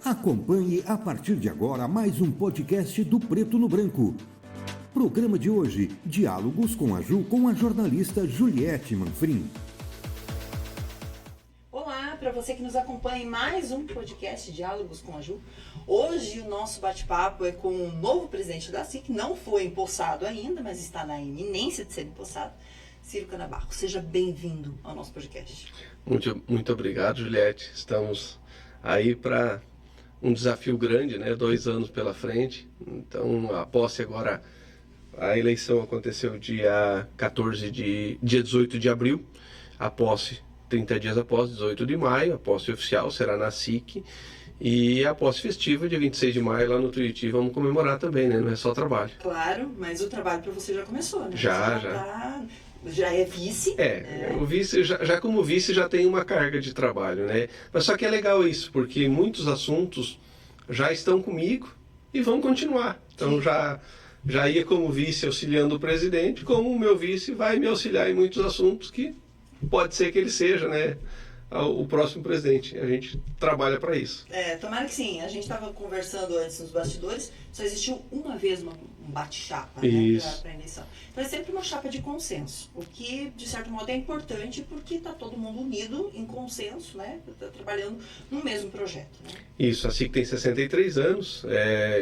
Acompanhe a partir de agora mais um podcast do Preto no Branco. Programa de hoje, Diálogos com a Ju, com a jornalista Juliette Manfrim. Olá, para você que nos acompanha em mais um podcast Diálogos com a Ju. Hoje o nosso bate-papo é com o novo presidente da SIC, não foi empossado ainda, mas está na iminência de ser empossado, Ciro Canabarro. Seja bem-vindo ao nosso podcast. Muito obrigado, Juliette. Estamos aí para um desafio grande, né? 2 anos pela frente. Então, a posse agora, a eleição aconteceu dia 18 de abril. A posse, 30 dias após, 18 de maio. A posse oficial será na SIC. E a posse festiva, dia 26 de maio, lá no Tuiuti, vamos comemorar também, né? Não é só trabalho. Claro, mas o trabalho para você já começou, né? Já. Já é vice. O vice, já como vice, já tem uma carga de trabalho, né? Mas só que é legal isso, porque muitos assuntos já estão comigo e vão continuar. Então já ia como vice auxiliando o presidente, como o meu vice vai me auxiliar em muitos assuntos que pode ser que ele seja, né, o próximo presidente. A gente trabalha para isso. Tomara que sim. A gente estava conversando antes nos bastidores, só existiu uma vez um bate-chapa, né, para a eleição. Então é sempre uma chapa de consenso, o que de certo modo é importante porque está todo mundo unido em consenso, né, tá trabalhando no mesmo projeto. Né? Isso, a SIC tem 63 anos,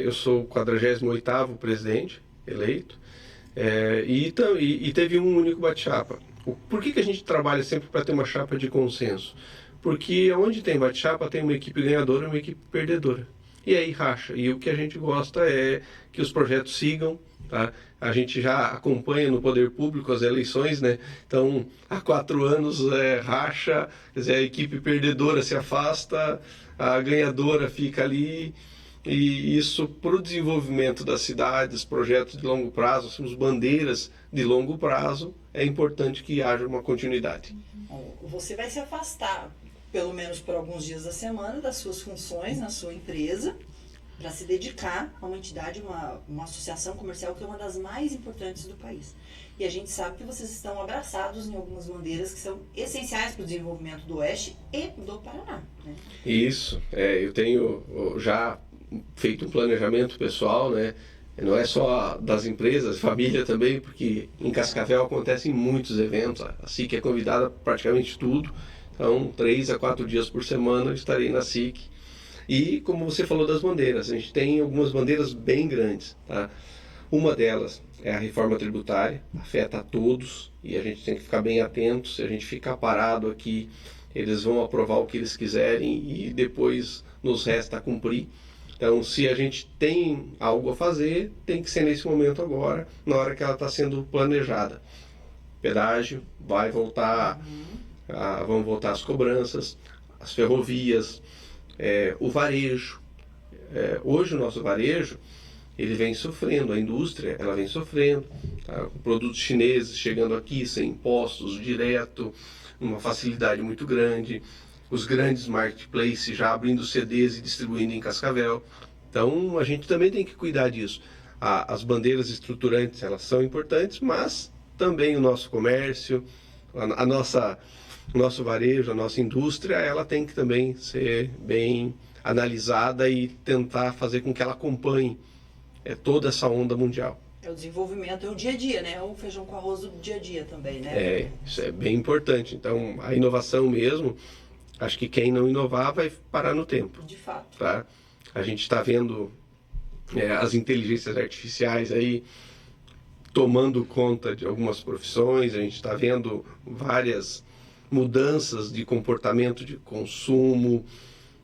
eu sou o 48º presidente eleito, e teve um único bate-chapa. Por que a gente trabalha sempre para ter uma chapa de consenso? Porque onde tem bate-chapa tem uma equipe ganhadora e uma equipe perdedora. E aí racha. E o que a gente gosta é que os projetos sigam. Tá? A gente já acompanha no poder público as eleições, né? Então, há 4 anos racha, quer dizer, a equipe perdedora se afasta, a ganhadora fica ali. E isso, para o desenvolvimento das cidades, projetos de longo prazo, somos bandeiras de longo prazo, é importante que haja uma continuidade. Você vai se afastar, pelo menos por alguns dias da semana, das suas funções na sua empresa, para se dedicar a uma entidade, uma associação comercial que é uma das mais importantes do país. E a gente sabe que vocês estão abraçados em algumas bandeiras que são essenciais para o desenvolvimento do Oeste e do Paraná. Né? Isso, eu tenho já feito um planejamento pessoal, né? Não é só das empresas, família também, porque em Cascavel acontecem muitos eventos, a SIC é convidada para praticamente tudo, então 3 a 4 dias por semana eu estarei na SIC. E como você falou das bandeiras, a gente tem algumas bandeiras bem grandes, tá? Uma delas é a reforma tributária, afeta a todos e a gente tem que ficar bem atento. Se a gente ficar parado aqui, eles vão aprovar o que eles quiserem e depois nos resta cumprir. Então, se a gente tem algo a fazer, tem que ser nesse momento agora, na hora que ela está sendo planejada. Pedágio, vai voltar, vão voltar as cobranças, as ferrovias, o varejo. Hoje o nosso varejo, ele vem sofrendo, a indústria ela vem sofrendo, tá? Produtos chineses chegando aqui sem impostos direto, uma facilidade muito grande. Os grandes marketplaces já abrindo CDs e distribuindo em Cascavel. Então, a gente também tem que cuidar disso. As bandeiras estruturantes, elas são importantes, mas também o nosso comércio, o nosso varejo, a nossa indústria, ela tem que também ser bem analisada e tentar fazer com que ela acompanhe toda essa onda mundial. O desenvolvimento, é o dia a dia, né? O feijão com arroz do dia a dia também, né? Isso é bem importante. Então, a inovação mesmo, acho que quem não inovar vai parar no tempo. De fato. Tá? A gente está vendo as inteligências artificiais aí tomando conta de algumas profissões, a gente está vendo várias mudanças de comportamento de consumo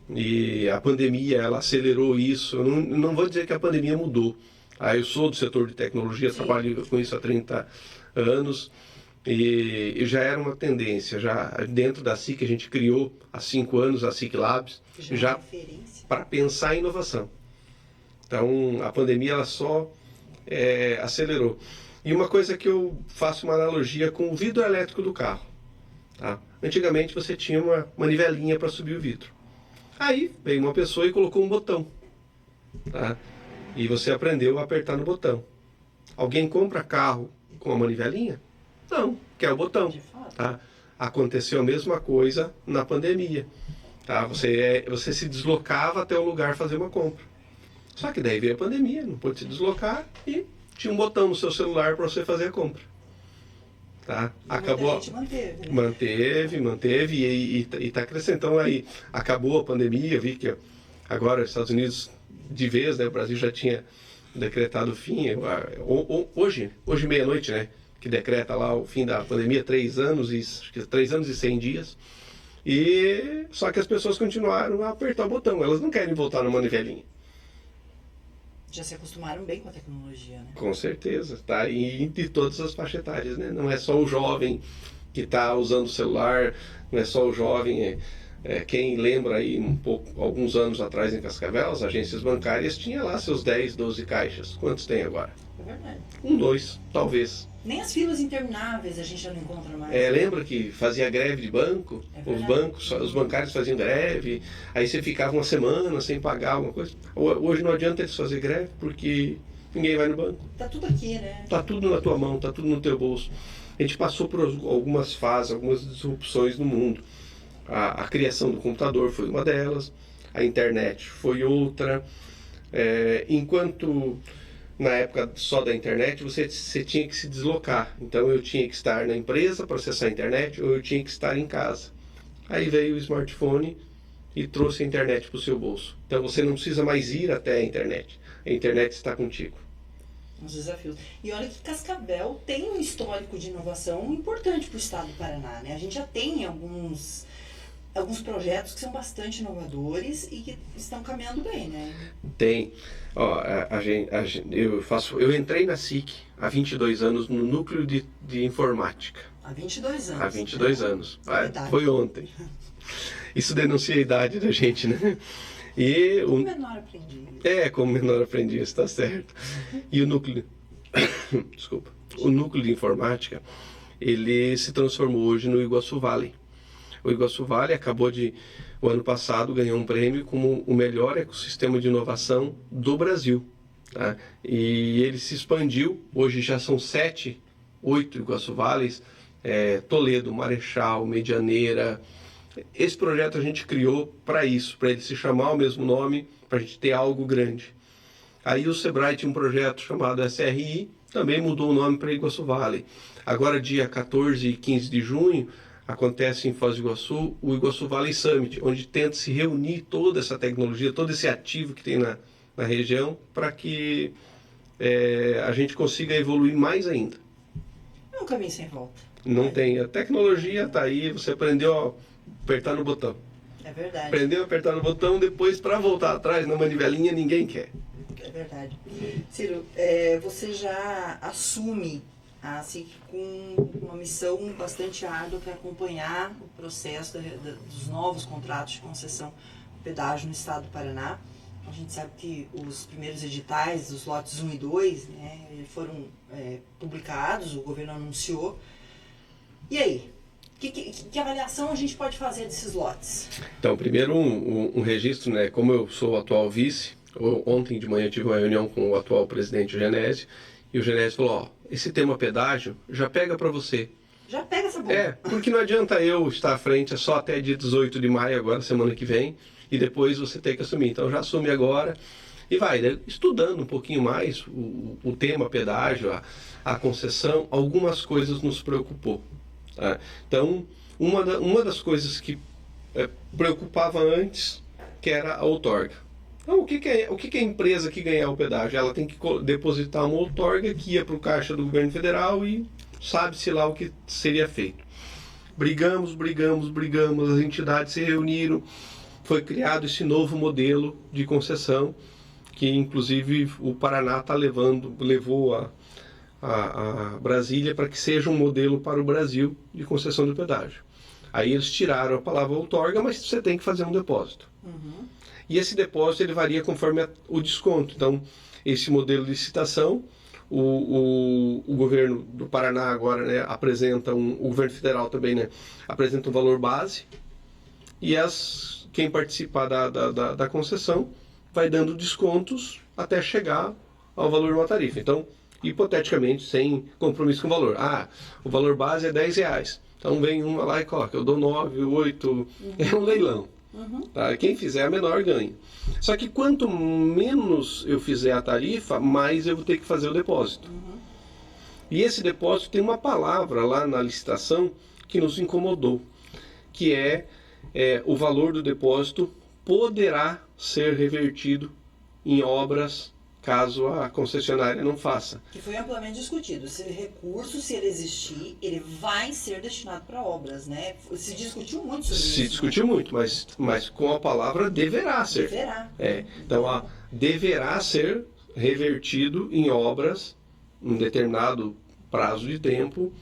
e a pandemia ela acelerou isso. Eu não vou dizer que a pandemia mudou. Eu sou do setor de tecnologia, trabalho com isso há 30 anos. E já era uma tendência, já dentro da SIC a gente criou há 5 anos a SIC Labs, já para pensar em inovação. Então a pandemia ela só acelerou. E uma coisa que eu faço uma analogia com o vidro elétrico do carro. Tá? Antigamente você tinha uma manivelinha para subir o vidro. Aí veio uma pessoa e colocou um botão. Tá? E você aprendeu a apertar no botão. Alguém compra carro com a manivelinha? Não, quer o botão. Tá? Aconteceu a mesma coisa na pandemia. Tá? Você se deslocava até o lugar fazer uma compra. Só que daí veio a pandemia, não pôde se deslocar e tinha um botão no seu celular para você fazer a compra. Tá? Acabou. A gente manteve, né? Manteve e está crescendo. Então aí acabou a pandemia, vi que agora os Estados Unidos de vez, né, o Brasil já tinha decretado o fim. Hoje meia-noite, né, que decreta lá o fim da pandemia, 3 anos e 100 dias. E só que as pessoas continuaram a apertar o botão, elas não querem voltar na manivelinha. Já se acostumaram bem com a tecnologia, né? Com certeza, tá? E de todas as faixas etárias, né? Não é só o jovem que está usando o celular, não é só o jovem. Quem lembra aí alguns anos atrás em Cascavel, as agências bancárias tinham lá seus 10, 12 caixas. Quantos tem agora? É verdade. 1, 2, talvez. Nem as filas intermináveis a gente já não encontra mais. Lembra que fazia greve de banco? Os bancários faziam greve, aí você ficava uma semana sem pagar alguma coisa. Hoje não adianta eles fazer greve porque ninguém vai no banco. Tá tudo aqui, né? Tá tudo na tua mão, tá tudo no teu bolso. A gente passou por algumas fases, algumas disrupções no mundo. A criação do computador foi uma delas, a internet foi outra. Enquanto na época só da internet você tinha que se deslocar, então eu tinha que estar na empresa para acessar a internet ou eu tinha que estar em casa. Aí veio o smartphone e trouxe a internet para o seu bolso. Então você não precisa mais ir até a internet está contigo. Os desafios. E olha que Cascavel tem um histórico de inovação importante para o estado do Paraná, né? A gente já tem alguns projetos que são bastante inovadores e que estão caminhando bem, né? Tem. Eu entrei na SIC há 22 anos no núcleo de informática. Há 22 anos. Há 22 anos. Foi ontem. Isso denuncia a idade da gente, né? E como menor aprendiz. Como menor aprendiz, está certo. E o núcleo... Desculpa. O núcleo de informática, ele se transformou hoje no Iguaçu Valley. O Iguaçu Valley o ano passado, ganhou um prêmio como o melhor ecossistema de inovação do Brasil. Tá? E ele se expandiu, hoje já são 7, 8 Iguaçu Valleys, Toledo, Marechal, Medianeira. Esse projeto a gente criou para isso, para ele se chamar o mesmo nome, para a gente ter algo grande. Aí o Sebrae tinha um projeto chamado SRI, também mudou o nome para Iguaçu Valley. Agora, dia 14 e 15 de junho, acontece em Foz do Iguaçu o Iguaçu Valley Summit, onde tenta se reunir toda essa tecnologia, todo esse ativo que tem na região, para que a gente consiga evoluir mais ainda. É um caminho sem volta. Não tem. A tecnologia está aí, você aprendeu a apertar no botão. É verdade. Aprendeu a apertar no botão, depois para voltar atrás na manivelinha ninguém quer. É verdade. Ciro, você já assume a SIC com uma missão bastante árdua, que é acompanhar o processo dos novos contratos de concessão de pedágio no estado do Paraná. A gente sabe que os primeiros editais, os lotes 1 e 2, né, foram publicados, o governo anunciou. E aí? Que avaliação a gente pode fazer desses lotes? Então, primeiro um registro, né? Como eu sou o atual vice, ontem de manhã eu tive uma reunião com o atual presidente, o Genésio, e o Genésio falou, esse tema pedágio já pega para você. Já pega essa bomba. Porque não adianta eu estar à frente só até dia 18 de maio, agora, semana que vem, e depois você tem que assumir. Então já assume agora e vai, né, estudando um pouquinho mais o tema pedágio, a concessão, algumas coisas nos preocupou. Tá? Então, uma das coisas que preocupava antes, que era a outorga. Então, o que é a empresa que ganhar o pedágio? Ela tem que depositar uma outorga que ia para o caixa do governo federal e sabe-se lá o que seria feito. Brigamos, as entidades se reuniram, foi criado esse novo modelo de concessão, que inclusive o Paraná levou a Brasília para que seja um modelo para o Brasil de concessão de pedágio. Aí eles tiraram a palavra outorga, mas você tem que fazer um depósito. Uhum. E esse depósito ele varia conforme o desconto. Então, esse modelo de licitação, o governo do Paraná agora, né, apresenta o governo federal também, né, apresenta um valor base, e quem participar da concessão vai dando descontos até chegar ao valor de uma tarifa. Então, hipoteticamente, sem compromisso com o valor. O valor base é R$10. Então vem uma lá e coloca, eu dou 9, 8, é um leilão. Tá? Quem fizer a menor ganha. Só que quanto menos eu fizer a tarifa, mais eu vou ter que fazer o depósito. E esse depósito tem uma palavra lá na licitação que nos incomodou, que é o valor do depósito poderá ser revertido em obras caso a concessionária não faça. Que foi amplamente discutido. Esse recurso, se ele existir, ele vai ser destinado para obras, né? Se discutiu muito sobre isso. Se discutiu muito, mas com a palavra deverá ser. Deverá. Então, deverá ser revertido em obras em determinado prazo de tempo,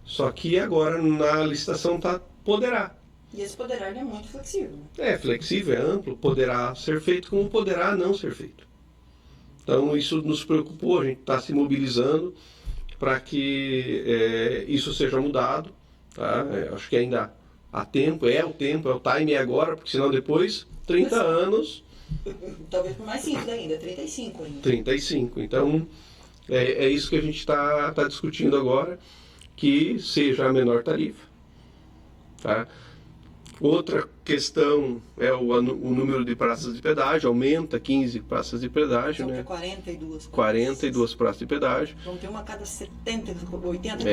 só que agora na licitação poderá. E esse poderá ele é muito flexível. É flexível, é amplo, poderá ser feito como poderá não ser feito. Então isso nos preocupou, a gente está se mobilizando para que isso seja mudado. Tá? Acho que ainda há tempo, o time é agora, porque senão depois, 30 anos... Talvez por mais 5 ainda, 35 ainda. 35, então é isso que a gente está discutindo agora, que seja a menor tarifa. Tá? Outra questão é o número de praças de pedágio, aumenta 15 praças de pedágio, São né? 42 praças de pedágio. Vão ter uma a cada 70, 80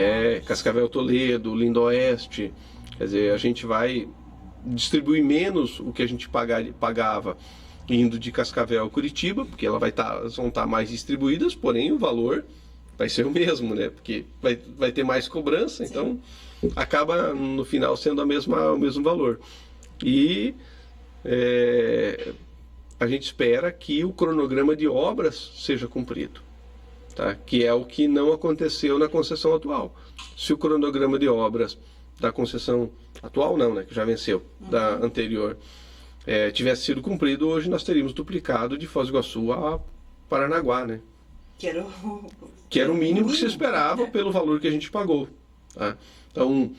Cascavel Toledo, Lindoeste, quer dizer, a gente vai distribuir menos o que a gente pagava indo de Cascavel a Curitiba, porque elas vão estar mais distribuídas, porém o valor vai ser o mesmo, né? Porque vai ter mais cobrança, Sim. Então acaba no final sendo o mesmo valor. E a gente espera que o cronograma de obras seja cumprido, tá? Que é o que não aconteceu na concessão atual. Se o cronograma de obras da concessão atual, não, né? Que já venceu, da anterior, tivesse sido cumprido, hoje nós teríamos duplicado de Foz do Iguaçu a Paranaguá, né? Que era o mínimo que se esperava pelo valor que a gente pagou. Tá? Então,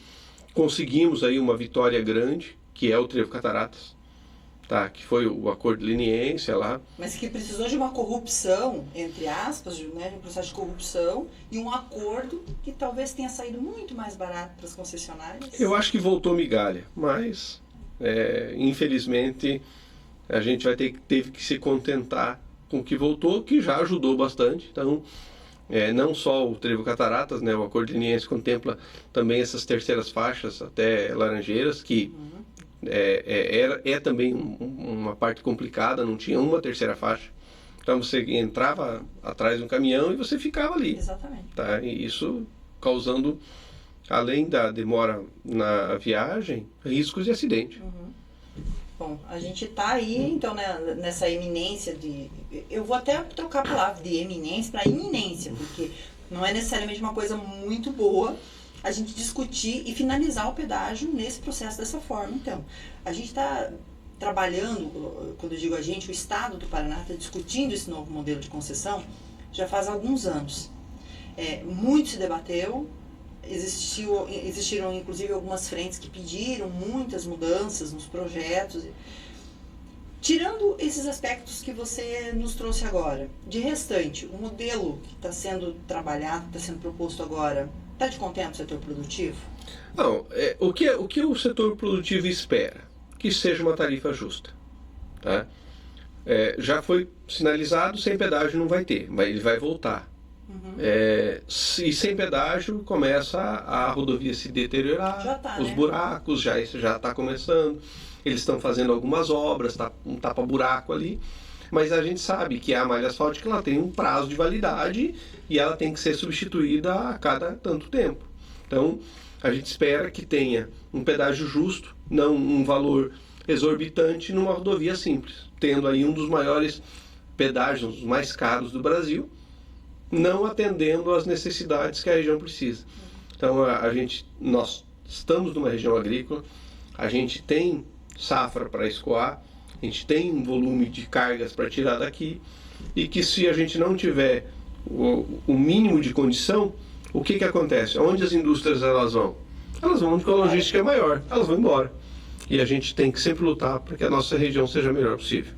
conseguimos aí uma vitória grande, que é o Trevo Cataratas, tá? Que foi o acordo de leniência lá. Mas que precisou de uma corrupção, entre aspas, né, de um processo de corrupção, e um acordo que talvez tenha saído muito mais barato para as concessionárias. Eu acho que voltou migalha, mas infelizmente a gente teve que se contentar com o que voltou, que já ajudou bastante. Então, não só o Trevo Cataratas, né, o acordo de leniência contempla também essas terceiras faixas até Laranjeiras, que é também uma parte complicada, não tinha uma terceira faixa. Então você entrava atrás de um caminhão e você ficava ali. Exatamente. Tá? E isso causando, além da demora na viagem, riscos de acidente. Bom, a gente está aí, então, né, nessa iminência de... Eu vou até trocar a palavra de eminência para iminência, porque não é necessariamente uma coisa muito boa a gente discutir e finalizar o pedágio nesse processo dessa forma. Então, a gente está trabalhando, quando eu digo a gente, o Estado do Paraná está discutindo esse novo modelo de concessão já faz alguns anos. Muito se debateu, existiram inclusive algumas frentes que pediram muitas mudanças nos projetos. Tirando esses aspectos que você nos trouxe agora, de restante, o modelo que está sendo trabalhado, que está sendo proposto agora, está de contente o setor produtivo? Não, o que o setor produtivo espera? Que seja uma tarifa justa. Tá? Já foi sinalizado, sem pedágio não vai ter, mas ele vai voltar. E sem pedágio começa a rodovia se deteriorar, os buracos, isso já está começando. Eles estão fazendo algumas obras, um tapa-buraco ali, mas a gente sabe que a malha asfáltica ela tem um prazo de validade e ela tem que ser substituída a cada tanto tempo. Então, a gente espera que tenha um pedágio justo, não um valor exorbitante numa rodovia simples, tendo aí um dos maiores pedágios, os mais caros do Brasil, não atendendo às necessidades que a região precisa. Então, nós estamos numa região agrícola, a gente tem safra para escoar, a gente tem um volume de cargas para tirar daqui, e que se a gente não tiver o mínimo de condição, o que acontece? Onde as indústrias elas vão? Elas vão onde a logística é maior, elas vão embora. E a gente tem que sempre lutar para que a nossa região seja a melhor possível.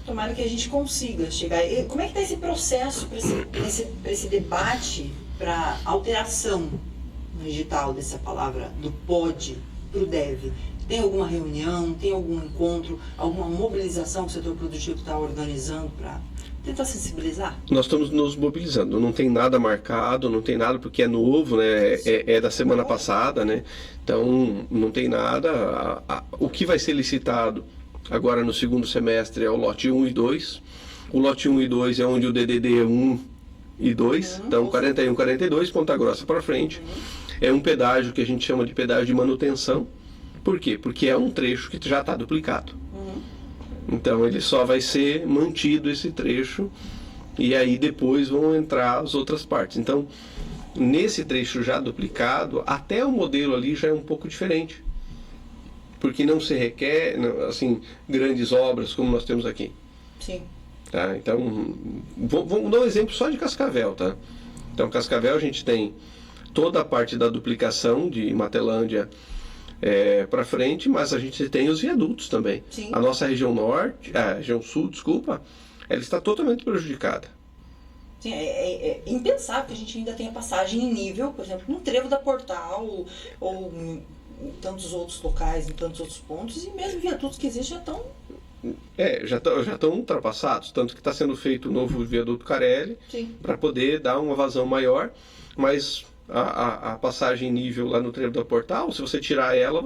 Tomara que a gente consiga chegar. E como é que está esse processo para esse debate, para alteração digital dessa palavra, do POD para o DEV? Tem alguma reunião, tem algum encontro, alguma mobilização que o setor produtivo está organizando para tentar sensibilizar? Nós estamos nos mobilizando, não tem nada marcado, não tem nada porque é novo, né? É da semana passada, né? Então não tem nada. O que vai ser licitado agora no segundo semestre é o lote 1 e 2. O lote 1 e 2 é onde o DDD é 1 e 2, então 41, 42, Ponta Grossa para frente. É um pedágio que a gente chama de pedágio de manutenção. Por quê? Porque é um trecho que já está duplicado. Então ele só vai ser mantido esse trecho e aí depois vão entrar as outras partes. Então, nesse trecho já duplicado, até o modelo ali já é um pouco diferente. Porque não se requer, assim, grandes obras como nós temos aqui. Sim. Tá? Então, vamos dar um exemplo só de Cascavel, tá? Então, Cascavel a gente tem toda a parte da duplicação de Matelândia para frente, mas a gente tem os viadutos também. Sim. A nossa região norte, a região sul, desculpa, ela está totalmente prejudicada. Sim, é impensável que a gente ainda tenha passagem em nível, por exemplo, no trevo da Portal ou em tantos outros locais, em tantos outros pontos, e mesmo viadutos que existem já estão... Já estão ultrapassados, tanto que está sendo feito o novo viaduto Carelli para poder dar uma vazão maior, mas a passagem em nível lá no trevo da Portal, se você tirar ela,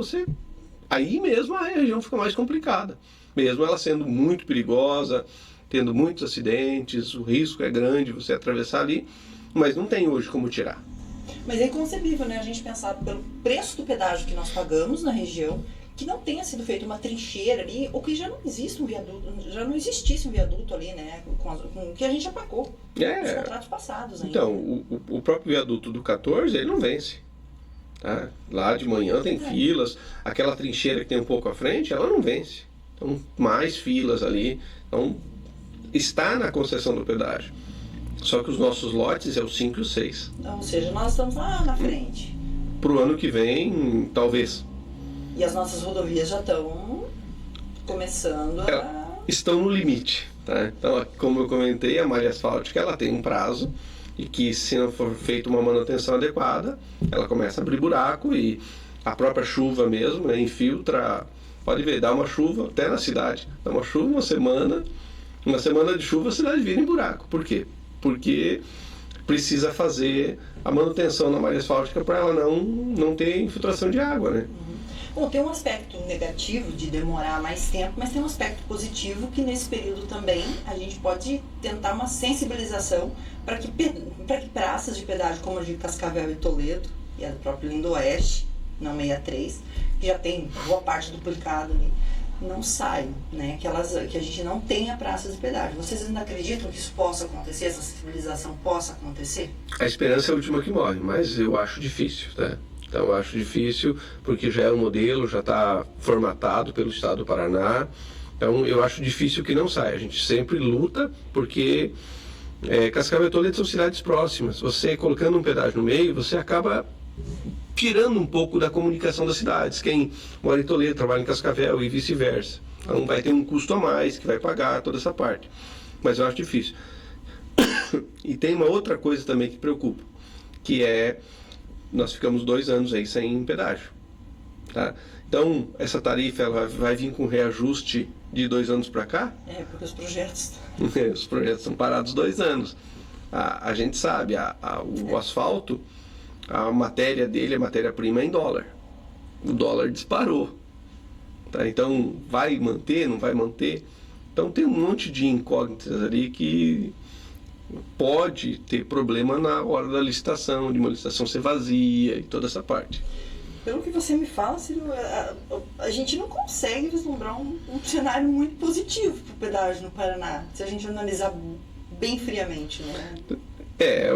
aí mesmo a região fica mais complicada, mesmo ela sendo muito perigosa, tendo muitos acidentes, o risco é grande você atravessar ali, mas não tem hoje como tirar. Mas é inconcebível, né, a gente pensar pelo preço do pedágio que nós pagamos na região, que não tenha sido feita uma trincheira ali, ou que já não existe um viaduto, já não existisse um viaduto ali, né, com o que a gente já pagou nos contratos passados ainda. Então, o próprio viaduto do 14, ele não vence. Tá? Lá de manhã tem filas, aquela trincheira que tem um pouco à frente, ela não vence. Então, mais filas ali. Então, está na concessão do pedágio. Só que os nossos lotes é o 5 e o 6. Então, ou seja, nós estamos lá na frente. Para o ano que vem, talvez. E as nossas rodovias já estão começando a... Estão no limite. Tá? Então, como eu comentei, a malha asfáltica ela tem um prazo e que se não for feita uma manutenção adequada, ela começa a abrir buraco e a própria chuva mesmo, né, infiltra. Pode ver, dá uma chuva até na cidade. Dá uma chuva, uma semana de chuva a cidade vira em buraco. Por quê? Porque precisa fazer a manutenção na malha asfáltica para ela não ter infiltração de água, né? Bom, tem um aspecto negativo de demorar mais tempo, mas tem um aspecto positivo que nesse período também a gente pode tentar uma sensibilização para que praças de pedágio como a de Cascavel e Toledo, e a do próprio Lindoeste, não 63, que já tem boa parte duplicada ali, não saiam, né? Que a gente não tenha praças de pedágio. Vocês ainda acreditam que isso possa acontecer, essa sensibilização possa acontecer? A esperança é a última que morre, mas eu acho difícil, tá? Então eu acho difícil porque já é um modelo, já está formatado pelo Estado do Paraná. Então eu acho difícil que não saia. A gente sempre luta porque Cascavel e Toledo são cidades próximas. Você colocando um pedágio no meio, você acaba tirando um pouco da comunicação das cidades. Quem mora em Toledo trabalha em Cascavel e vice-versa. Então vai ter um custo a mais que vai pagar toda essa parte. Mas eu acho difícil. E tem uma outra coisa também que preocupa, que é nós ficamos 2 anos aí sem pedágio. Tá? Então essa tarifa ela vai vir com reajuste de 2 anos para cá? Porque os projetos... Os projetos são parados 2 anos. A gente sabe, o asfalto, a matéria dele, a matéria-prima é em dólar. O dólar disparou. Tá? Então, vai manter, não vai manter? Então, tem um monte de incógnitas ali que pode ter problema na hora da licitação, de uma licitação ser vazia e toda essa parte. Pelo que você me fala, Ciro, a gente não consegue vislumbrar um cenário muito positivo para o pedágio no Paraná, se a gente analisar bem friamente, né?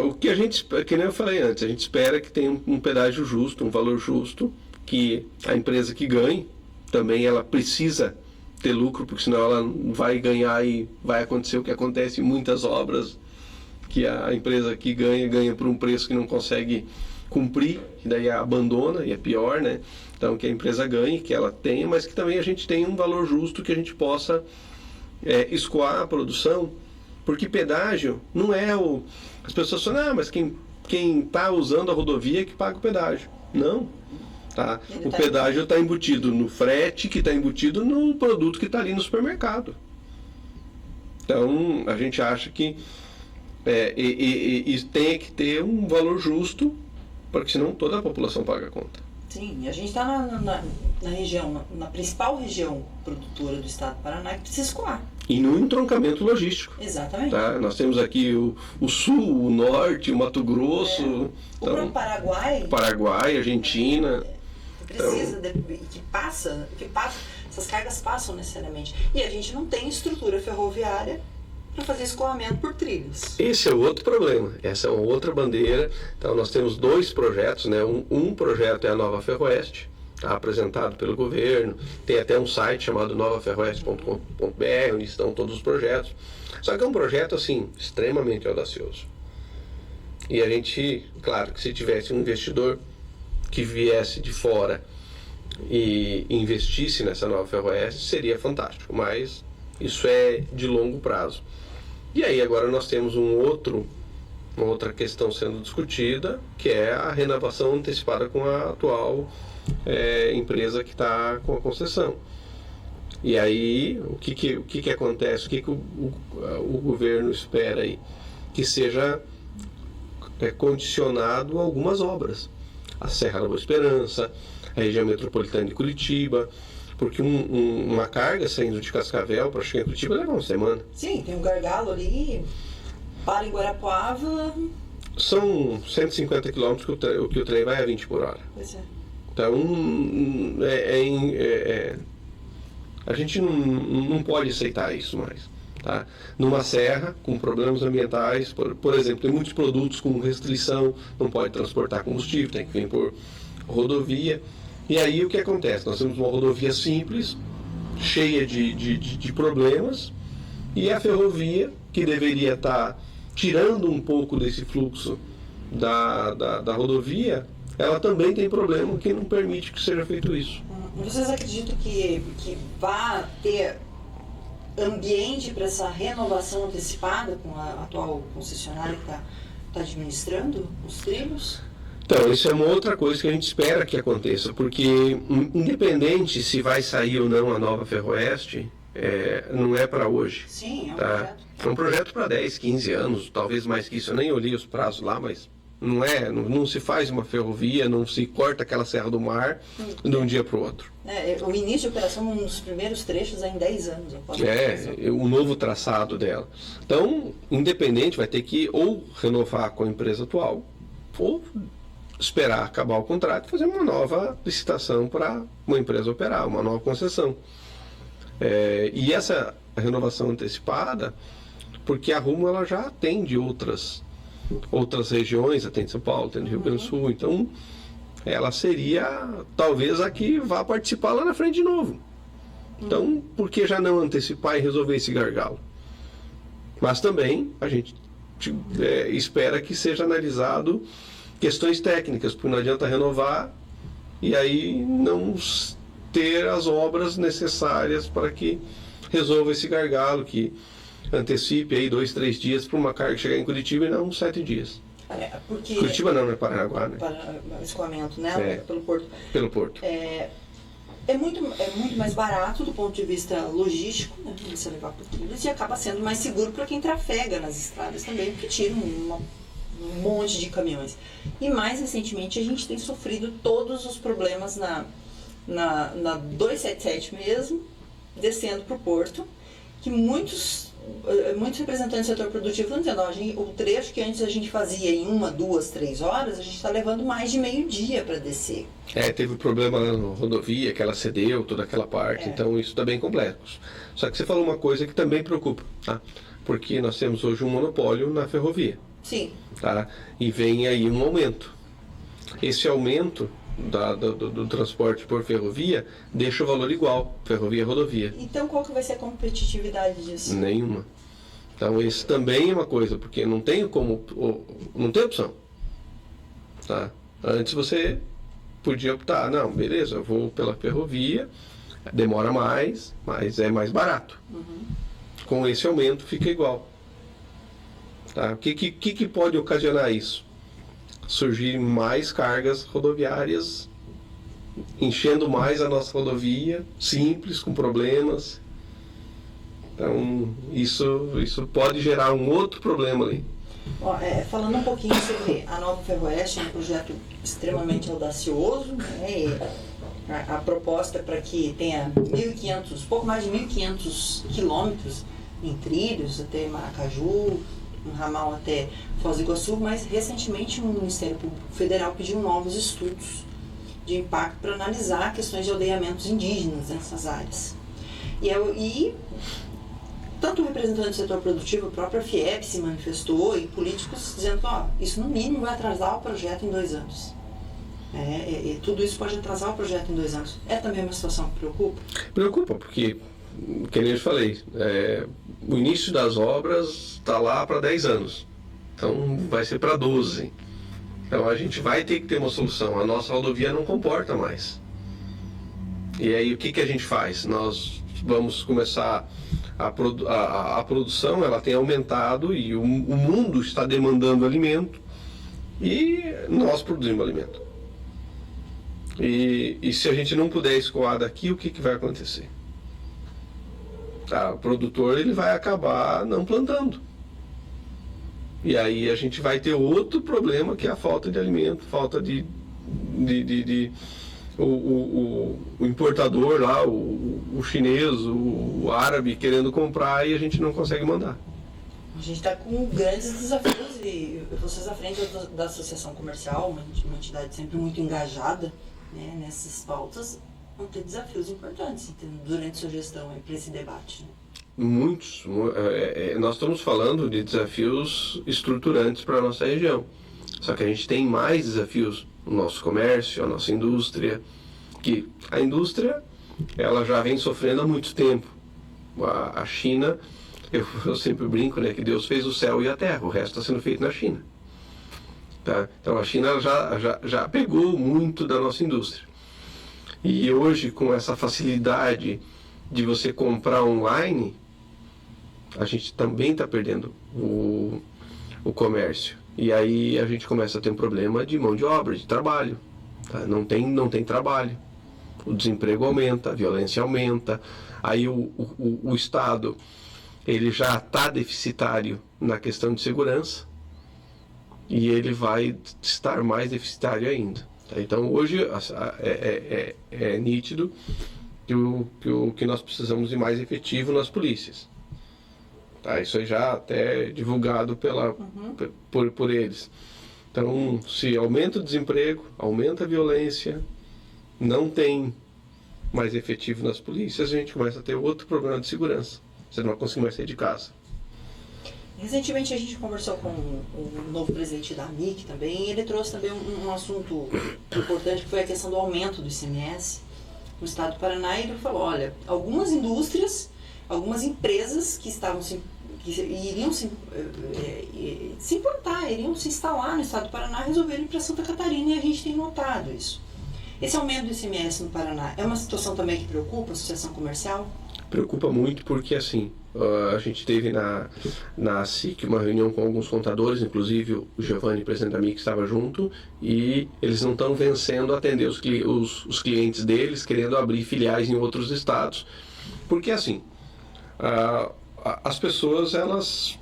O que a gente, que nem eu falei antes, a gente espera que tenha um pedágio justo, um valor justo, que a empresa que ganhe, também ela precisa ter lucro, porque senão ela vai ganhar e vai acontecer o que acontece em muitas obras, que a empresa que ganha por um preço que não consegue cumprir, e daí abandona, e é pior, né? Então, que a empresa ganhe, que ela tenha, mas que também a gente tenha um valor justo que a gente possa escoar a produção, porque pedágio não é As pessoas falam, mas quem está usando a rodovia é que paga o pedágio. Não. Tá? O pedágio está embutido no frete, que está embutido no produto que está ali no supermercado. Então, a gente acha que tem que ter um valor justo, porque senão toda a população paga a conta. Sim, a gente está na região, na principal região produtora do estado do Paraná, que precisa escoar. E no entroncamento logístico. Exatamente. Tá? Nós temos aqui o sul, o norte, o Mato Grosso. O próprio Paraguai. Paraguai, Argentina. Precisa, essas cargas passam necessariamente. E a gente não tem estrutura ferroviária para fazer escoamento por trilhos. Esse é outro problema, essa é uma outra bandeira. Então nós temos 2 projetos, né? Um projeto é a Nova Ferroeste, tá? Apresentado pelo governo, tem até um site chamado novaferroeste.com.br, onde estão todos os projetos. Só que é um projeto assim, extremamente audacioso. E a gente, claro que se tivesse um investidor que viesse de fora e investisse nessa Nova Ferroeste, seria fantástico, mas isso é de longo prazo. E aí agora nós temos uma outra questão sendo discutida, que é a renovação antecipada com a atual empresa que está com a concessão. E aí o que acontece, o que o governo espera aí? Que seja condicionado a algumas obras. A Serra da Boa Esperança, a região metropolitana de Curitiba, porque uma carga saindo de Cascavel para chegar em Curitiba leva uma semana. Sim, tem um gargalo ali, para em Guarapuava. São 150 quilômetros que o trem vai a 20 por hora. Pois é. Então, a gente não pode aceitar isso mais. Tá? Numa serra, com problemas ambientais, por exemplo, tem muitos produtos com restrição, não pode transportar combustível, tem que vir por rodovia. E aí o que acontece? Nós temos uma rodovia simples, cheia de problemas, e a ferrovia, que deveria estar tirando um pouco desse fluxo da rodovia, ela também tem problema que não permite que seja feito isso. Vocês acreditam que vai ter ambiente para essa renovação antecipada com a atual concessionária que está administrando os trilhos? Então, isso é uma outra coisa que a gente espera que aconteça, porque independente se vai sair ou não a Nova Ferroeste, não é para hoje. Sim, é um tá? projeto. É um projeto para 10, 15 anos, talvez mais que isso. Eu nem olhei os prazos lá, mas não se faz uma ferrovia, não se corta aquela Serra do Mar de um dia para o outro. O início de operação, um dos primeiros trechos, é em 10 anos. O novo traçado dela. Então, independente, vai ter que ou renovar com a empresa atual, ou esperar acabar o contrato e fazer uma nova licitação para uma empresa operar, uma nova concessão. E essa renovação antecipada, porque a Rumo ela já atende outras regiões, atende São Paulo, atende Rio Grande do Sul, então ela seria talvez a que vá participar lá na frente de novo. Então, por que já não antecipar e resolver esse gargalo? Mas também a gente espera que seja analisado questões técnicas, porque não adianta renovar e aí não ter as obras necessárias para que resolva esse gargalo, que antecipe aí 2, 3 dias para uma carga chegar em Curitiba e não 7 dias. Porque Curitiba não, é Paranaguá, né? Para escoamento, né? Pelo porto. Pelo porto. É muito mais barato do ponto de vista logístico, né? Você levar por trilhos, e acaba sendo mais seguro para quem trafega nas estradas também, porque tira um monte de caminhões. E mais recentemente a gente tem sofrido todos os problemas na 277 mesmo, descendo para o porto, que muitos representantes do setor produtivo estão dizendo, o trecho que antes a gente fazia em 1, 2, 3 horas, a gente está levando mais de meio-dia para descer. Teve problema na rodovia, que ela cedeu toda aquela parte, então isso está bem complexo. Só que você falou uma coisa que também preocupa, tá? Porque nós temos hoje um monopólio na ferrovia. Sim. Tá? E vem aí um aumento. Esse aumento do transporte por ferrovia deixa o valor igual, ferrovia e rodovia. Então qual que vai ser a competitividade disso? Nenhuma. Então isso também é uma coisa, porque não tem opção. Tá? Antes você podia optar, não, beleza, eu vou pela ferrovia, demora mais, mas é mais barato. Com esse aumento fica igual. Tá? O que pode ocasionar isso? Surgir mais cargas rodoviárias enchendo mais a nossa rodovia, simples, com problemas. Então, isso pode gerar um outro problema ali. Ó, falando um pouquinho sobre a Nova Ferroeste, é um projeto extremamente audacioso, né? A proposta é para que tenha pouco mais de 1.500 quilômetros em trilhos até Maracaju, um ramal até Foz do Iguaçu, mas recentemente o Ministério Público Federal pediu novos estudos de impacto para analisar questões de aldeamentos indígenas nessas áreas. E tanto o representante do setor produtivo, a própria FIEP se manifestou, e políticos dizendo que isso no mínimo vai atrasar o projeto em 2 anos. E tudo isso pode atrasar o projeto em 2 anos. É também uma situação que preocupa? Preocupa, porque, como eu falei, o início das obras está lá para 10 anos. Então vai ser para 12. Então a gente vai ter que ter uma solução. A nossa rodovia não comporta mais. E aí o que a gente faz? Nós vamos começar a produção, ela tem aumentado e o mundo está demandando alimento e nós produzimos alimento. E se a gente não puder escoar daqui, o que vai acontecer? O produtor ele vai acabar não plantando. E aí a gente vai ter outro problema, que é a falta de alimento, falta o importador lá, o chinês, o árabe querendo comprar e a gente não consegue mandar. A gente está com grandes desafios e vocês à frente da Associação Comercial, uma entidade sempre muito engajada, né, nessas pautas, vão ter desafios importantes durante sua gestão para esse debate. Né? Muitos. Nós estamos falando de desafios estruturantes para a nossa região. Só que a gente tem mais desafios no nosso comércio, a nossa indústria, que a indústria ela já vem sofrendo há muito tempo. A China, eu sempre brinco, né, que Deus fez o céu e a terra, o resto está sendo feito na China. Tá? Então a China já pegou muito da nossa indústria. E hoje, com essa facilidade de você comprar online, a gente também está perdendo o comércio. E aí a gente começa a ter um problema de mão de obra, de trabalho. Tá? Não tem trabalho. O desemprego aumenta, a violência aumenta. Aí o Estado ele já está deficitário na questão de segurança e ele vai estar mais deficitário ainda. Tá? Então hoje é nítido que nós precisamos de mais efetivo nas polícias. Tá? Isso aí já até divulgado por eles. Então, se aumenta o desemprego, aumenta a violência, não tem mais efetivo nas polícias, a gente começa a ter outro problema de segurança. Você não vai conseguir mais sair de casa. Recentemente a gente conversou com o novo presidente da AMIC também, e ele trouxe também um assunto importante, que foi a questão do aumento do ICMS no estado do Paraná, e ele falou, olha, algumas indústrias, algumas empresas que iriam se implantar, iriam se instalar no estado do Paraná, resolveram ir para Santa Catarina, e a gente tem notado isso. Esse aumento do ICMS no Paraná é uma situação também que preocupa a associação comercial? Preocupa muito porque, assim, a gente teve na SIC uma reunião com alguns contadores, inclusive o Giovanni, presidente da AMIC, estava junto, e eles não estão vencendo a atender os clientes deles, querendo abrir filiais em outros estados. Porque, assim, as pessoas, elas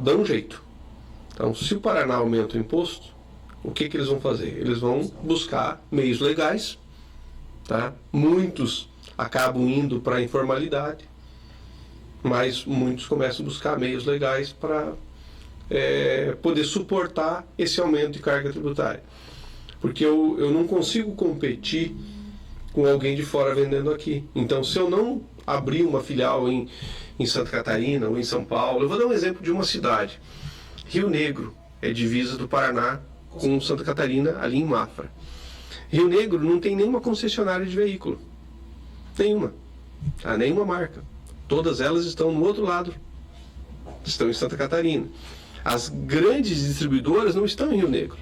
dão um jeito. Então, se o Paraná aumenta o imposto, o que eles vão fazer? Eles vão buscar meios legais, tá? Muitos acabam indo para a informalidade, mas muitos começam a buscar meios legais para poder suportar esse aumento de carga tributária. Porque eu não consigo competir com alguém de fora vendendo aqui. Então, se eu não abrir uma filial em Santa Catarina ou em São Paulo, eu vou dar um exemplo de uma cidade. Rio Negro é divisa do Paraná com Santa Catarina, ali em Mafra. Rio Negro não tem nenhuma concessionária de veículo. Nenhuma. Nenhuma marca. Todas elas estão no outro lado. Estão em Santa Catarina. As grandes distribuidoras não estão em Rio Negro.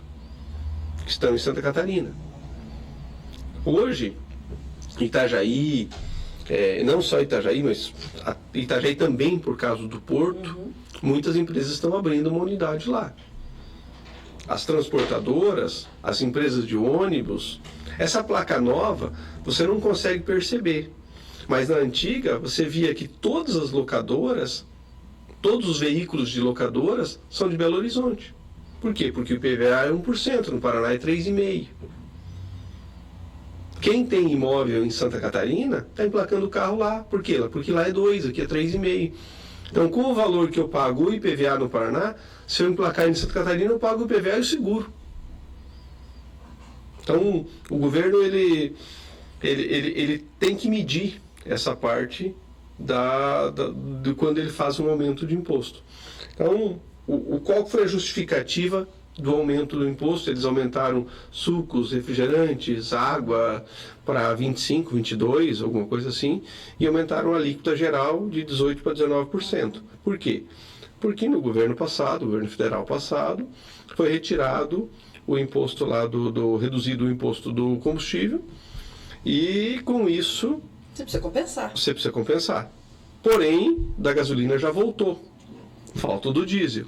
Estão em Santa Catarina. Hoje, Itajaí, não só Itajaí, mas Itajaí também, por causa do porto, muitas empresas estão abrindo uma unidade lá. as transportadoras, as empresas de ônibus, essa placa nova você não consegue perceber. Mas na antiga você via que todas as locadoras, todos os veículos de locadoras são de Belo Horizonte. Por quê? Porque o IPVA é 1%, no Paraná é 3,5%. Quem tem imóvel em Santa Catarina está emplacando o carro lá. Por quê? Porque lá é 2%, aqui é 3,5%. Então, com o valor que eu pago o IPVA no Paraná, se eu emplacar em Santa Catarina, eu pago o IPVA e o seguro. Então, o governo ele tem que medir essa parte de quando ele faz um aumento de imposto. Então, qual foi a justificativa do aumento do imposto? Eles aumentaram sucos, refrigerantes, água para 25%, 22%, alguma coisa assim, e aumentaram a alíquota geral de 18% para 19%. Por quê? Porque no governo passado, o governo federal passado, foi retirado o imposto lá reduzido o imposto do combustível, e com isso Você precisa compensar. você precisa compensar. Porém, da gasolina já voltou. Falta o do diesel.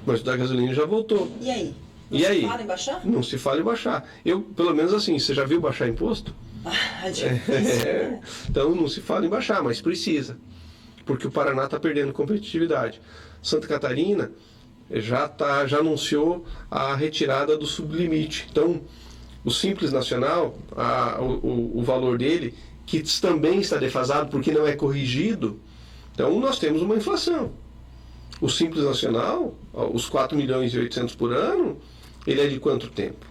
Mas o da gasolina já voltou. E aí? Não E se aí? fala em baixar? Não se fala em baixar. Eu, pelo menos assim, você já viu baixar imposto? Difícil, né? Então não se fala em baixar, mas precisa. Porque o Paraná está perdendo competitividade. Santa Catarina já anunciou a retirada do sublimite. Então, o Simples Nacional, o valor dele, que também está defasado porque não é corrigido, então nós temos uma inflação. O Simples Nacional, os 4 milhões e 800 por ano, ele é de quanto tempo?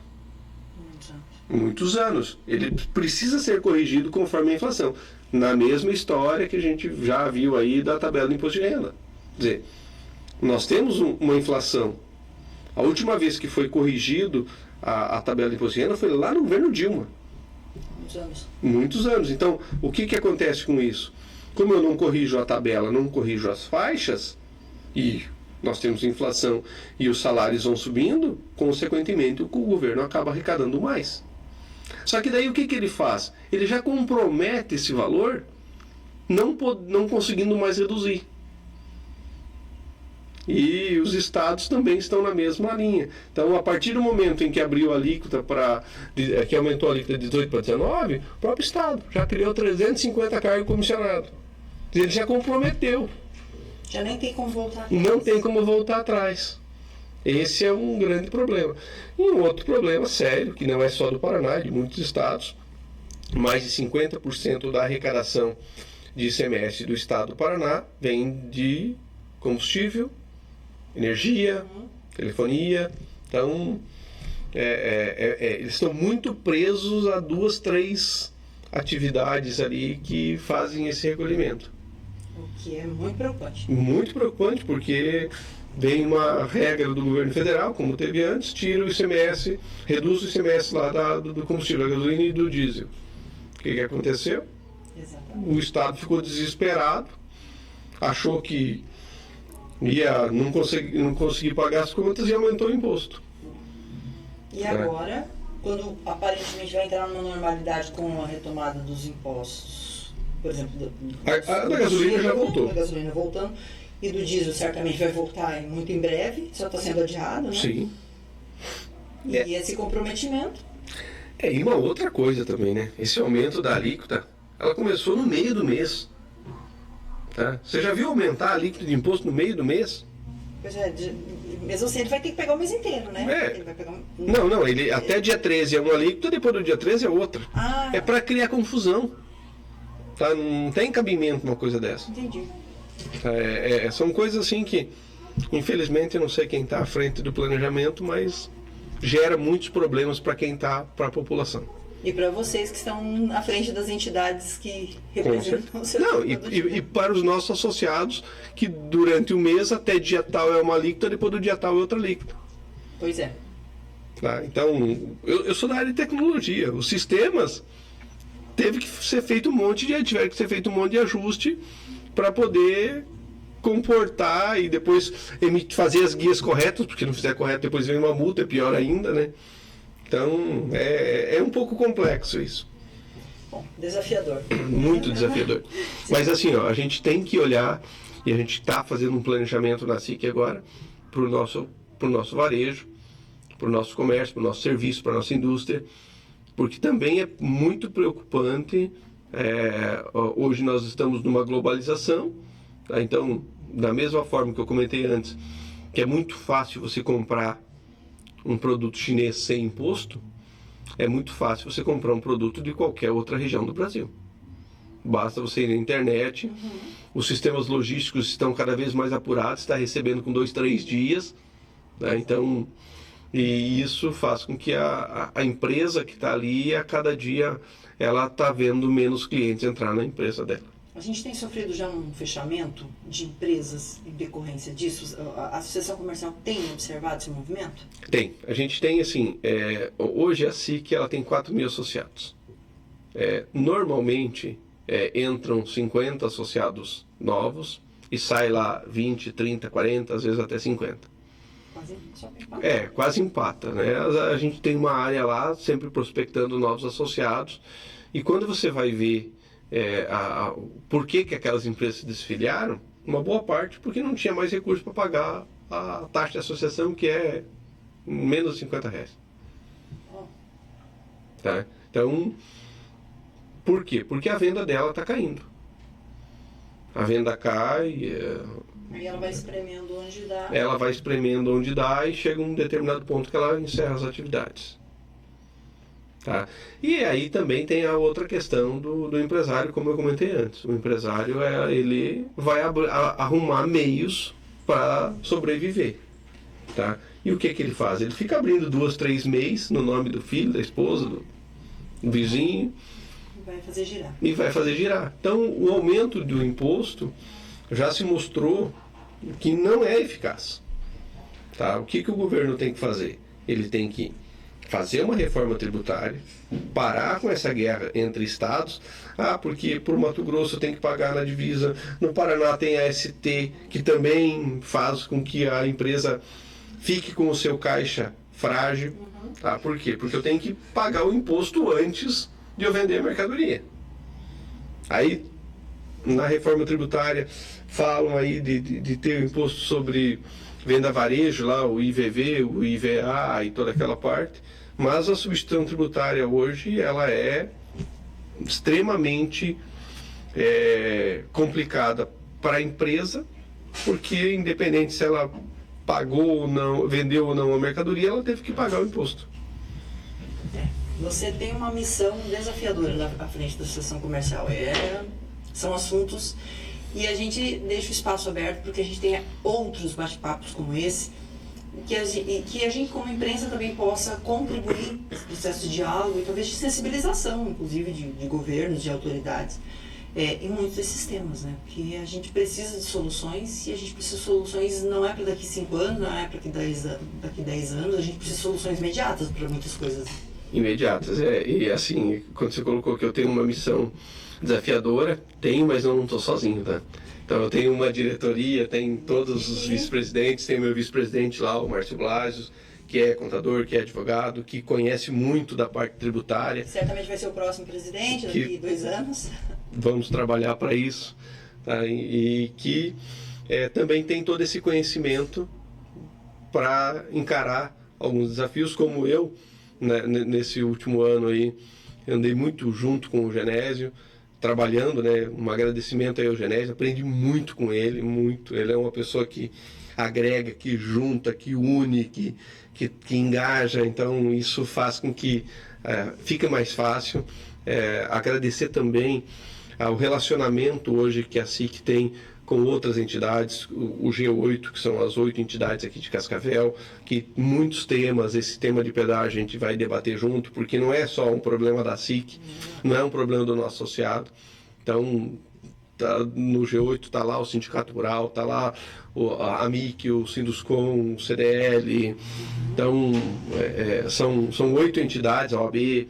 Muitos anos. Ele precisa ser corrigido conforme a inflação. Na mesma história que a gente já viu aí da tabela do imposto de renda. Quer dizer, nós temos uma inflação. A última vez que foi corrigido a tabela do imposto de renda foi lá no governo Dilma. Muitos anos. Muitos anos. Então, o que acontece com isso? Como eu não corrijo a tabela, não corrijo as faixas, e nós temos inflação e os salários vão subindo, consequentemente o governo acaba arrecadando mais. Só que daí o que ele faz? Ele já compromete esse valor, não conseguindo mais reduzir. E os estados também estão na mesma linha. Então, a partir do momento em que abriu a alíquota que aumentou a alíquota de 18 para 19, o próprio estado já criou 350 cargos comissionados. Ele já comprometeu. Já nem tem como voltar atrás. Não tem como voltar atrás. Esse é um grande problema. E um outro problema sério, que não é só do Paraná, é de muitos estados, mais de 50% da arrecadação de ICMS do estado do Paraná vem de combustível, energia, telefonia. Então, eles estão muito presos a 2, 3 atividades ali que fazem esse recolhimento. O que é muito preocupante. Muito preocupante, porque vem uma regra do governo federal, como teve antes, tira o ICMS, reduz o ICMS lá do combustível, da gasolina e do diesel. O que aconteceu? Exatamente. O Estado ficou desesperado, achou que não conseguir pagar as contas e aumentou o imposto. E agora, quando aparentemente vai entrar numa normalidade com a retomada dos impostos, por exemplo, a da gasolina já voltou. Da gasolina voltando, e do diesel certamente vai voltar muito em breve, só está sendo adiado, né? Sim. E esse comprometimento. E uma outra coisa também, né? Esse aumento da alíquota, ela começou no meio do mês. Tá? Você já viu aumentar a alíquota de imposto no meio do mês? Pois é, mesmo assim ele vai ter que pegar o mês inteiro, né? Ele vai pegar Não, ele até dia 13 é uma alíquota, depois do dia 13 é outra. É para criar confusão. Tá? Não tem cabimento uma coisa dessa. Entendi. São coisas assim que, infelizmente, eu não sei quem está à frente do planejamento, mas gera muitos problemas para quem está, para a população. E para vocês que estão à frente das entidades que representam o setor. E para os nossos associados, que durante o mês, até dia tal é uma alíquota, depois do dia tal é outra alíquota. Pois é. Tá? Então, eu sou da área de tecnologia. Os sistemas tiveram que ser feito um monte de ajuste para poder comportar e depois fazer as guias corretas, porque não fizer correto depois vem uma multa, é pior ainda, né? Então, é um pouco complexo isso. Bom, desafiador. Muito desafiador. Mas assim, a gente tem que olhar, e a gente está fazendo um planejamento na SIC agora, para o nosso varejo, o nosso comércio, para o nosso serviço, para a nossa indústria, porque também é muito preocupante. Hoje nós estamos numa globalização, tá? Então, da mesma forma que eu comentei antes, que é muito fácil você comprar um produto chinês sem imposto, é muito fácil você comprar um produto de qualquer outra região do Brasil. Basta você ir na internet, os sistemas logísticos estão cada vez mais apurados, está recebendo com 2, 3 dias, né? Então, e isso faz com que a empresa que está ali, a cada dia, ela está vendo menos clientes entrar na empresa dela. A gente tem sofrido já um fechamento de empresas em decorrência disso? A Associação Comercial tem observado esse movimento? Tem. A gente tem, assim, hoje a SIC ela tem 4.000 associados. Normalmente, entram 50 associados novos e sai lá 20, 30, 40, às vezes até 50. Quase empata, né? A gente tem uma área lá sempre prospectando novos associados, e quando você vai ver por que aquelas empresas se desfiliaram, uma boa parte porque não tinha mais recurso para pagar a taxa de associação, que é menos de R$50. Tá? Então, por quê? Porque a venda dela está caindo. A venda cai. Aí ela vai espremendo onde dá. Ela vai espremendo onde dá e chega um determinado ponto que ela encerra as atividades. Tá? E aí também tem a outra questão do empresário, como eu comentei antes. O empresário ele vai arrumar meios para sobreviver. Tá? E o que ele faz? Ele fica abrindo 2, 3 MEIs no nome do filho, da esposa, do vizinho. Vai fazer girar. E vai fazer girar. Então, o aumento do imposto já se mostrou que não é eficaz. Tá? O que o governo tem que fazer? Ele tem que fazer uma reforma tributária, parar com essa guerra entre estados. Porque por Mato Grosso tem que pagar na divisa, no Paraná tem a ST, que também faz com que a empresa fique com o seu caixa frágil. Tá? Por quê? Porque eu tenho que pagar o imposto antes de eu vender a mercadoria. Aí, na reforma tributária, falam aí de ter o imposto sobre venda varejo, lá, o IVV, o IVA e toda aquela parte, mas a substituição tributária hoje, ela é extremamente complicada para a empresa, porque independente se ela pagou ou não, vendeu ou não a mercadoria, ela teve que pagar o imposto. Você tem uma missão desafiadora à frente da Associação Comercial. São assuntos, e a gente deixa o espaço aberto para que a gente tenha outros bate-papos como esse, que a gente como imprensa também possa contribuir nesse processo de diálogo e talvez de sensibilização, inclusive de governos, de autoridades, em muitos desses temas, né? Porque a gente precisa de soluções, e a gente precisa de soluções não é para daqui 5 anos, não é para daqui 10 anos, a gente precisa de soluções imediatas para muitas coisas. Imediatas, e assim, quando você colocou que eu tenho uma missão desafiadora, tenho, mas eu não estou sozinho, tá? Então eu tenho uma diretoria, tem todos os vice-presidentes, tem meu vice-presidente lá, o Márcio Blasio, que é contador, que é advogado, que conhece muito da parte tributária. Certamente vai ser o próximo presidente daqui 2 anos. Vamos trabalhar para isso, tá? E que também tem todo esse conhecimento para encarar alguns desafios, como eu, né, nesse último ano aí, eu andei muito junto com o Genésio, trabalhando, né, um agradecimento aí ao Genésio, aprendi muito com ele, muito. Ele é uma pessoa que agrega, que junta, que une, que engaja, então isso faz com que fique mais fácil. Agradecer também ao relacionamento hoje que a SIC tem com outras entidades, o G8, que são as 8 entidades aqui de Cascavel, que muitos temas, esse tema de pedágio a gente vai debater junto, porque não é só um problema da SIC, não é um problema do nosso associado. Então, no G8 está lá o Sindicato Rural, está lá a AMIC, o Sinduscom, o CDL. Então, são 8 entidades, a OAB,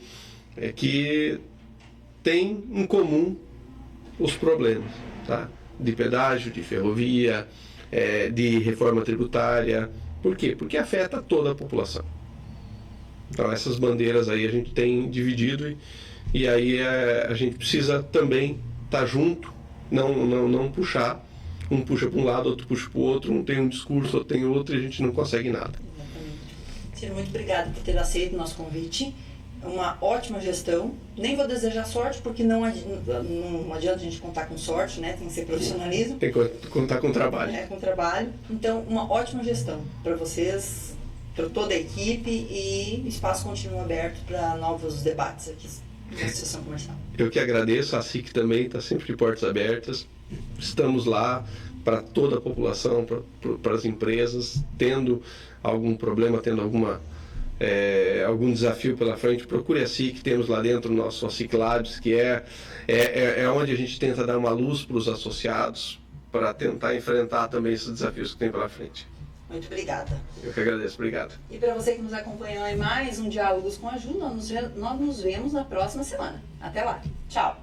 que têm em comum os problemas, tá? De pedágio, de ferrovia, de reforma tributária. Por quê? Porque afeta toda a população. Então essas bandeiras aí a gente tem dividido, e aí a gente precisa também estar junto, não puxar. Um puxa para um lado, outro puxa para o outro, um tem um discurso, outro tem outro, e a gente não consegue nada. Exatamente. Ciro, muito obrigada por ter aceito o nosso convite. Uma ótima gestão. Nem vou desejar sorte, porque não adianta a gente contar com sorte, né? Tem que ser profissionalismo. Tem que contar com trabalho. Com trabalho. Então, uma ótima gestão para vocês, para toda a equipe, e o espaço continua aberto para novos debates aqui na Associação Comercial. Eu que agradeço, a SIC também está sempre de portas abertas. Estamos lá para toda a população, para as empresas, tendo algum problema, tendo algum desafio pela frente, procure a SIC. Temos lá dentro o nosso SIC Labs, que é onde a gente tenta dar uma luz para os associados, para tentar enfrentar também esses desafios que tem pela frente. Muito obrigada. Eu que agradeço, obrigado. E para você que nos acompanhou em mais um Diálogos com a Ju, nós nos vemos na próxima semana. Até lá. Tchau.